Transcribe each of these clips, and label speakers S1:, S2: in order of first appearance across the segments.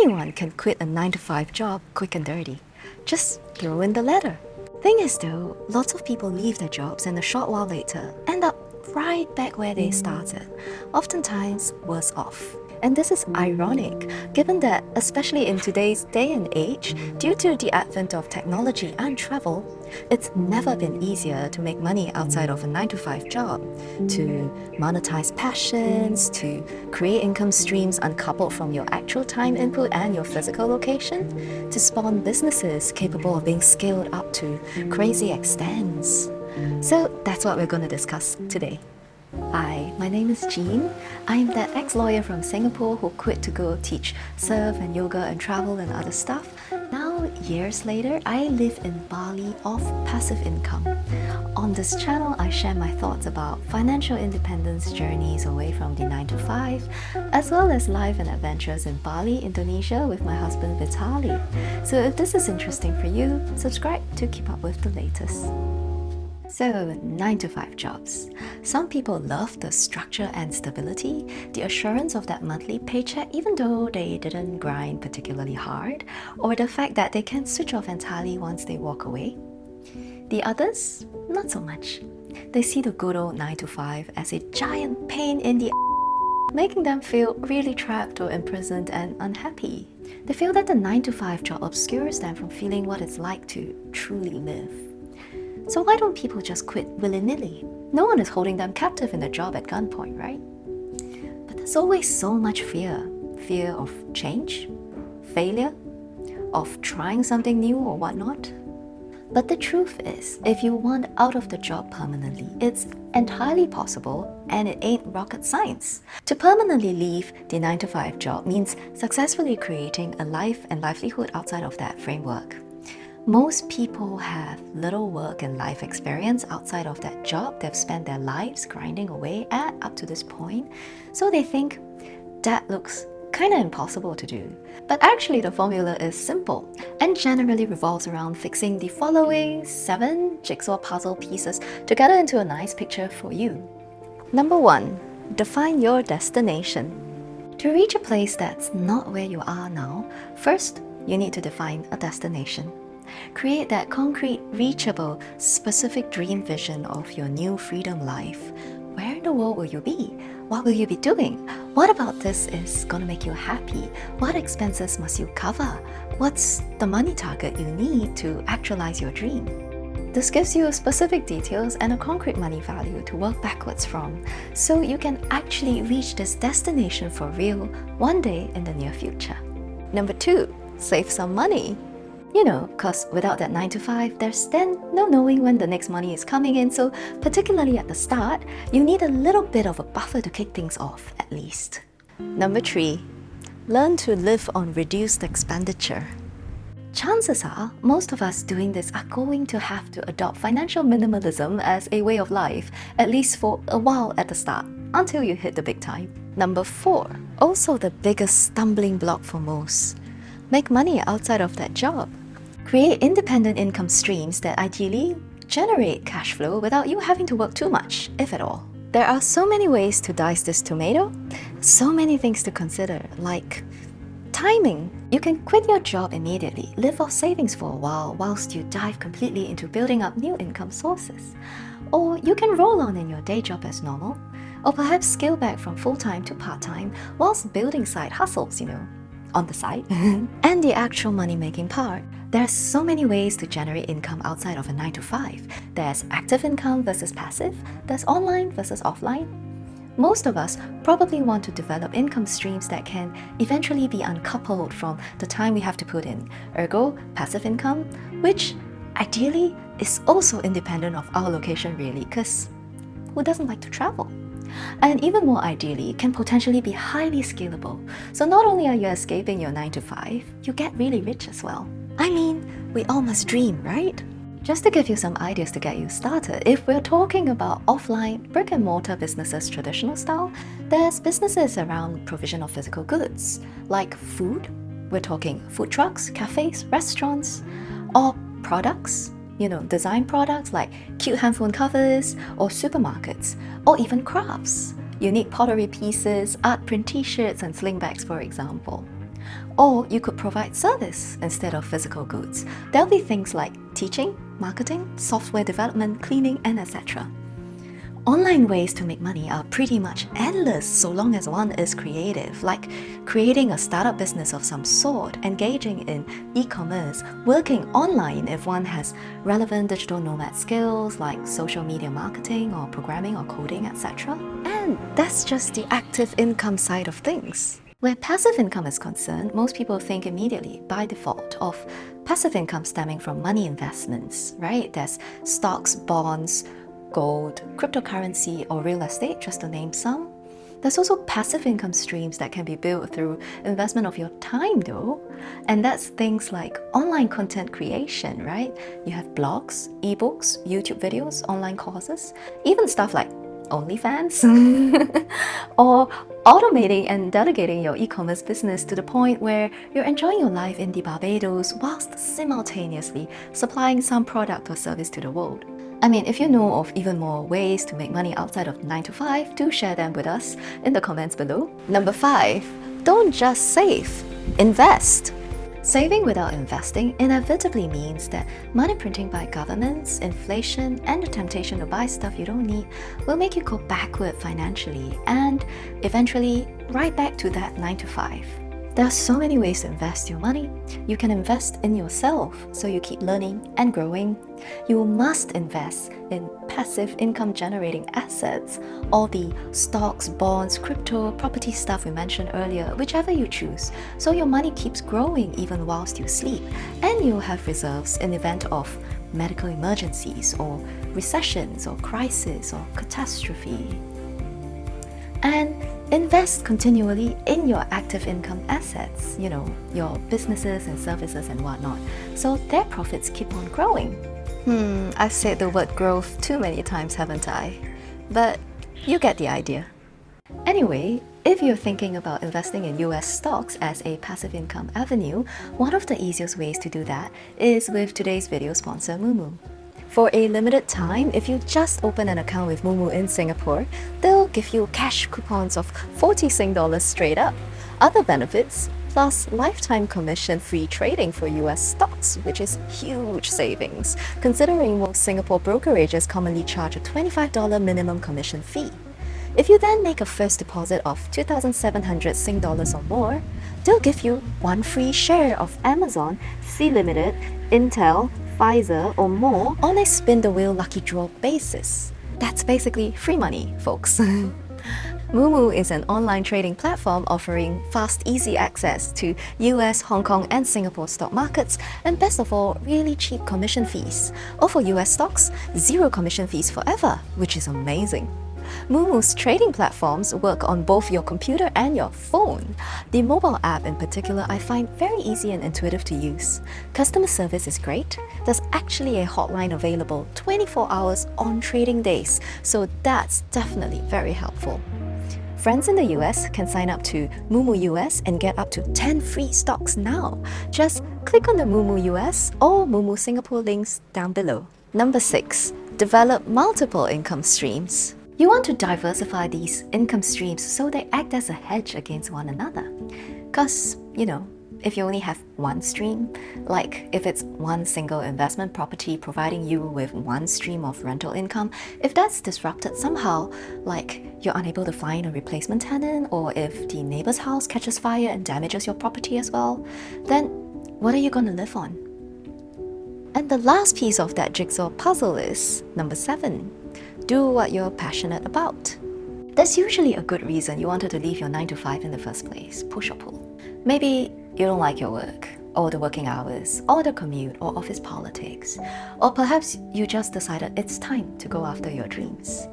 S1: Anyone can quit a 9-to-5 job quick and dirty. Just throw in the letter. Thing is though, lots of people leave their jobs and a short while later end up right back where they started, oftentimes worse off. And this is ironic, given that, especially in today's day and age, due to the advent of technology and travel, it's never been easier to make money outside of a 9-to-5 job, to monetize passions, to create income streams uncoupled from your actual time input and your physical location, to spawn businesses capable of being scaled up to crazy extents. So that's what we're going to discuss today. Hi, my name is Jean. I'm that ex-lawyer from Singapore who quit to go teach surf and yoga and travel and other stuff. Now, years later, I live in Bali off passive income. On this channel, I share my thoughts about financial independence journeys away from the 9-to-5, as well as life and adventures in Bali, Indonesia with my husband Vitaly. So if this is interesting for you, subscribe to keep up with the latest. So, 9-to-5 jobs. Some people love the structure and stability, the assurance of that monthly paycheck even though they didn't grind particularly hard, or the fact that they can switch off entirely once they walk away. The others, not so much. They see the good old 9-to-5 as a giant pain in the making them feel really trapped or imprisoned and unhappy. They feel that the 9-to-5 job obscures them from feeling what it's like to truly live. So why don't people just quit willy-nilly? No one is holding them captive in a job at gunpoint, right? But there's always so much fear. Fear of change, failure, of trying something new or whatnot. But the truth is, if you want out of the job permanently, it's entirely possible and it ain't rocket science. To permanently leave the 9-to-5 job means successfully creating a life and livelihood outside of that framework. Most people have little work and life experience outside of that job they've spent their lives grinding away at up to this point, so they think that looks kinda impossible to do. But actually the formula is simple and generally revolves around fixing the following 7 jigsaw puzzle pieces together into a nice picture for you. Number 1. Define your destination. To reach a place that's not where you are now, first you need to define a destination. Create that concrete, reachable, specific dream vision of your new freedom life. Where in the world will you be? What will you be doing? What about this is gonna make you happy? What expenses must you cover? What's the money target you need to actualize your dream? This gives you specific details and a concrete money value to work backwards from, so you can actually reach this destination for real one day in the near future. Number 2, save some money. You know, cause without that 9-to-5, there's then no knowing when the next money is coming in, so particularly at the start, you need a little bit of a buffer to kick things off, at least. Number 3, learn to live on reduced expenditure. Chances are, most of us doing this are going to have to adopt financial minimalism as a way of life, at least for a while at the start, until you hit the big time. Number 4, also the biggest stumbling block for most. Make money outside of that job. Create independent income streams that ideally generate cash flow without you having to work too much, if at all. There are so many ways to dice this tomato, so many things to consider, like timing. You can quit your job immediately, live off savings for a while whilst you dive completely into building up new income sources. Or you can roll on in your day job as normal, or perhaps scale back from full-time to part-time whilst building side hustles, on the side. And the actual money-making part. There's so many ways to generate income outside of a 9-to-5. There's active income versus passive. There's online versus offline. Most of us probably want to develop income streams that can eventually be uncoupled from the time we have to put in. Ergo, passive income, which ideally is also independent of our location really, because who doesn't like to travel? And even more ideally, can potentially be highly scalable. So not only are you escaping your 9-to-5, you get really rich as well. I mean, we all must dream, right? Just to give you some ideas to get you started, if we're talking about offline, brick-and-mortar businesses traditional style, there's businesses around provision of physical goods, like food. We're talking food trucks, cafes, restaurants, or products. Design products like cute handphone covers, or supermarkets, or even crafts, unique pottery pieces, art print t-shirts and sling bags, for example. Or you could provide service instead of physical goods. There'll be things like teaching, marketing, software development, cleaning, and etc. Online ways to make money are pretty much endless so long as one is creative, like creating a startup business of some sort, engaging in e-commerce, working online if one has relevant digital nomad skills like social media marketing or programming or coding, etc. And that's just the active income side of things. Where passive income is concerned, most people think immediately, by default, of passive income stemming from money investments, right? There's stocks, bonds, gold, cryptocurrency, or real estate, just to name some. There's also passive income streams that can be built through investment of your time though. And that's things like online content creation, right? You have blogs, ebooks, YouTube videos, online courses, even stuff like OnlyFans, or automating and delegating your e-commerce business to the point where you're enjoying your life in the Barbados whilst simultaneously supplying some product or service to the world. I mean, if you know of even more ways to make money outside of 9 to 5, do share them with us in the comments below. Number 5, don't just save, invest. Saving without investing inevitably means that money printing by governments, inflation, and the temptation to buy stuff you don't need will make you go backward financially and eventually right back to that 9 to 5. There are so many ways to invest your money. You can invest in yourself so you keep learning and growing. You must invest in passive income generating assets, all the stocks, bonds, crypto, property stuff we mentioned earlier, whichever you choose, so your money keeps growing even whilst you sleep, and you'll have reserves in event of medical emergencies or recessions or crisis or catastrophe. And invest continually in your active income assets, your businesses and services and whatnot, so their profits keep on growing. I've said the word growth too many times, haven't I? But you get the idea. Anyway, if you're thinking about investing in US stocks as a passive income avenue, one of the easiest ways to do that is with today's video sponsor, Moomoo. For a limited time, if you just open an account with Moomoo in Singapore, they'll give you cash coupons of 40 Sing dollars straight up. Other benefits, plus lifetime commission-free trading for US stocks, which is huge savings, considering most Singapore brokerages commonly charge a $25 minimum commission fee. If you then make a first deposit of 2,700 Sing dollars or more, they'll give you one free share of Amazon, Sea Limited, Intel, Pfizer, or more on a spin-the-wheel lucky draw basis. That's basically free money, folks. Moomoo is an online trading platform offering fast, easy access to US, Hong Kong, and Singapore stock markets, and best of all, really cheap commission fees. Or for US stocks, 0 commission fees forever, which is amazing. Moomoo's trading platforms work on both your computer and your phone. The mobile app in particular I find very easy and intuitive to use. Customer service is great. There's actually a hotline available 24 hours on trading days, so that's definitely very helpful. Friends in the US can sign up to Moomoo US and get up to 10 free stocks now. Just click on the Moomoo US or Moomoo Singapore links down below. Number 6. Develop multiple income streams. You want to diversify these income streams so they act as a hedge against one another. Because, if you only have one stream, like if it's one single investment property providing you with one stream of rental income, if that's disrupted somehow, like you're unable to find a replacement tenant, or if the neighbor's house catches fire and damages your property as well, then what are you going to live on? And the last piece of that jigsaw puzzle is number 7. Do what you're passionate about. There's usually a good reason you wanted to leave your 9 to 5 in the first place, push or pull. Maybe you don't like your work, or the working hours, or the commute, or office politics. Or perhaps you just decided it's time to go after your dreams.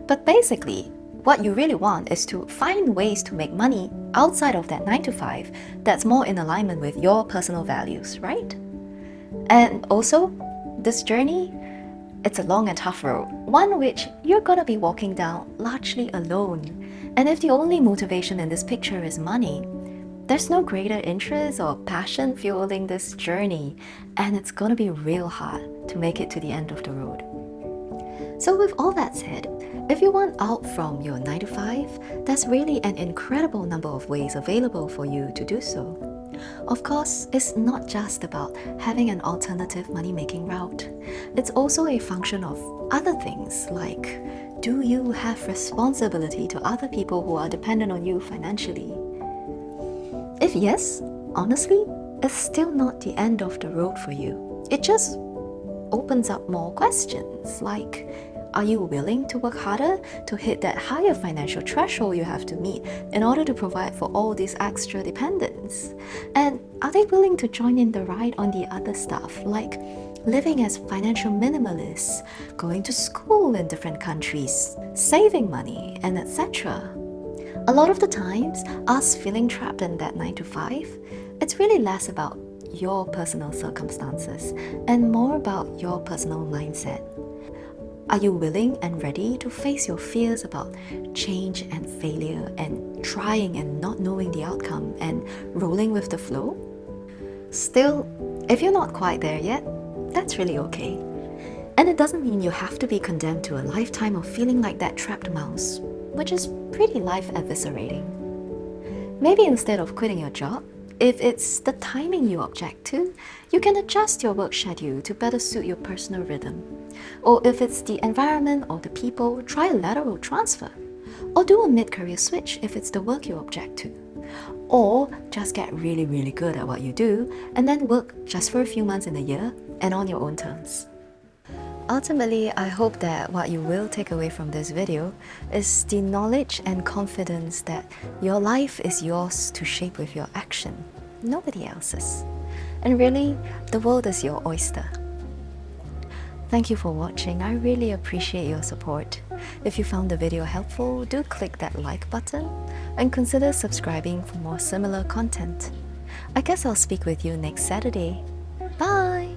S1: But basically, what you really want is to find ways to make money outside of that 9 to 5 that's more in alignment with your personal values, right? And also, this journey, it's a long and tough road, one which you're gonna be walking down largely alone. And if the only motivation in this picture is money, there's no greater interest or passion fueling this journey, and it's gonna be real hard to make it to the end of the road. So with all that said, if you want out from your 9 to 5, there's really an incredible number of ways available for you to do so. Of course, it's not just about having an alternative money-making route. It's also a function of other things like, do you have responsibility to other people who are dependent on you financially? If yes, honestly, it's still not the end of the road for you. It just opens up more questions like, are you willing to work harder to hit that higher financial threshold you have to meet in order to provide for all these extra dependents? And are they willing to join in the ride on the other stuff like living as financial minimalists, going to school in different countries, saving money, and etc.? A lot of the times, us feeling trapped in that 9 to 5, it's really less about your personal circumstances and more about your personal mindset. Are you willing and ready to face your fears about change and failure and trying and not knowing the outcome and rolling with the flow? Still, if you're not quite there yet, that's really okay. And it doesn't mean you have to be condemned to a lifetime of feeling like that trapped mouse, which is pretty life eviscerating. Maybe instead of quitting your job, if it's the timing you object to, you can adjust your work schedule to better suit your personal rhythm. Or if it's the environment or the people, try a lateral transfer. Or do a mid-career switch if it's the work you object to. Or just get really, really good at what you do and then work just for a few months in a year and on your own terms. Ultimately, I hope that what you will take away from this video is the knowledge and confidence that your life is yours to shape with your action, nobody else's. And really, the world is your oyster. Thank you for watching. I really appreciate your support. If you found the video helpful, do click that like button and consider subscribing for more similar content. I guess I'll speak with you next Saturday. Bye!